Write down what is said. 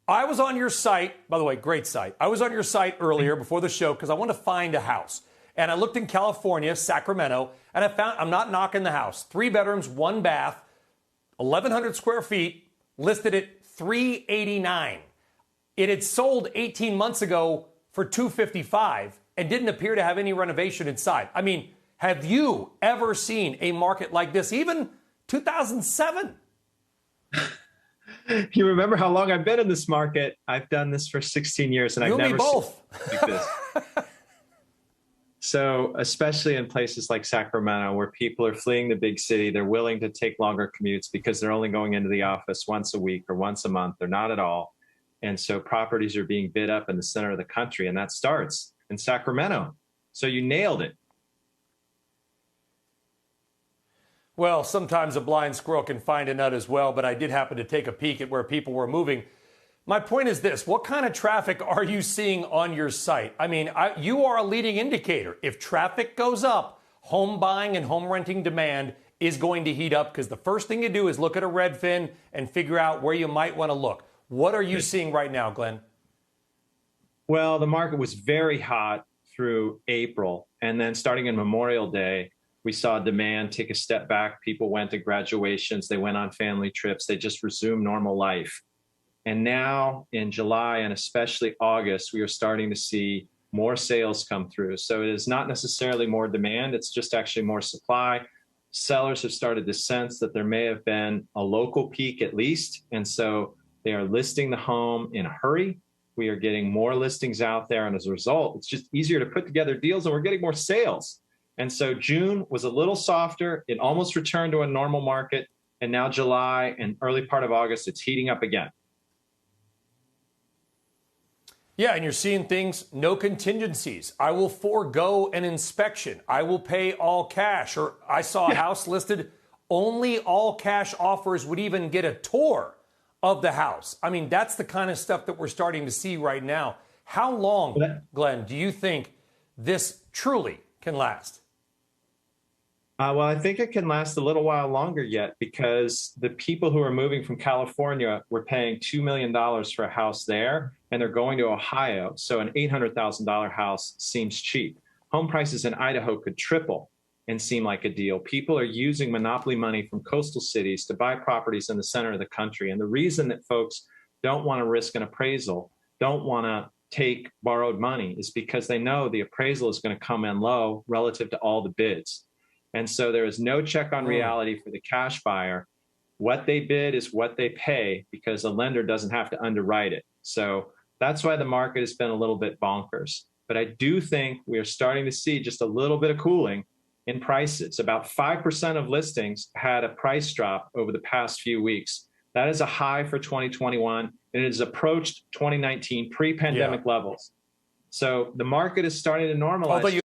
I was on your site, by the way, great site. I was on your site earlier before the show because I wanted to find a house. And I looked in California, Sacramento, and I found, I'm not knocking the house, 3 bedrooms, 1 bath, 1,100 square feet, listed at $389. It had sold 18 months ago for $255 and didn't appear to have any renovation inside. I mean, have you ever seen a market like this, even 2007? You remember how long I've been in this market? I've done this for 16 years, and I've never seen like this. So, especially in places like Sacramento, where people are fleeing the big city, they're willing to take longer commutes because they're only going into the office once a week or once a month, or not at all. And so properties are being bid up in the center of the country, and that starts in Sacramento. So you nailed it. Well, sometimes a blind squirrel can find a nut as well, but I did happen to take a peek at where people were moving. My point is this: what kind of traffic are you seeing on your site? I mean, you are a leading indicator. If traffic goes up, home buying and home renting demand is going to heat up, because the first thing you do is look at a Redfin and figure out where you might want to look. What are you seeing right now, Glenn? Well, the market was very hot through April, and then starting in Memorial Day, we saw demand take a step back. People went to graduations, they went on family trips, they just resumed normal life. And now in July and especially August, we are starting to see more sales come through. So it is not necessarily more demand, it's just actually more supply. Sellers have started to sense that there may have been a local peak at least, and so they are listing the home in a hurry. We are getting more listings out there, and as a result, it's just easier to put together deals, and we're getting more sales. And so June was a little softer. It almost returned to a normal market. And now July and early part of August, it's heating up again. Yeah, and you're seeing things, no contingencies. I will forego an inspection. I will pay all cash. Or I saw a house listed, only all cash offers would even get a tour of the house. I mean, that's the kind of stuff that we're starting to see right now. How long, Glenn, do you think this truly can last? Well, I think it can last a little while longer yet, because the people who are moving from California were paying $2 million for a house there, and they're going to Ohio. So an $800,000 house seems cheap. Home prices in Idaho could triple and seem like a deal. People are using monopoly money from coastal cities to buy properties in the center of the country. And the reason that folks don't want to risk an appraisal, don't want to take borrowed money, is because they know the appraisal is going to come in low relative to all the bids. And so there is no check on reality for the cash buyer. What they bid is what they pay, because a lender doesn't have to underwrite it. So that's why the market has been a little bit bonkers. But I do think we are starting to see just a little bit of cooling in prices. About 5% of listings had a price drop over the past few weeks. That is a high for 2021, and it has approached 2019 pre-pandemic levels. So the market is starting to normalize.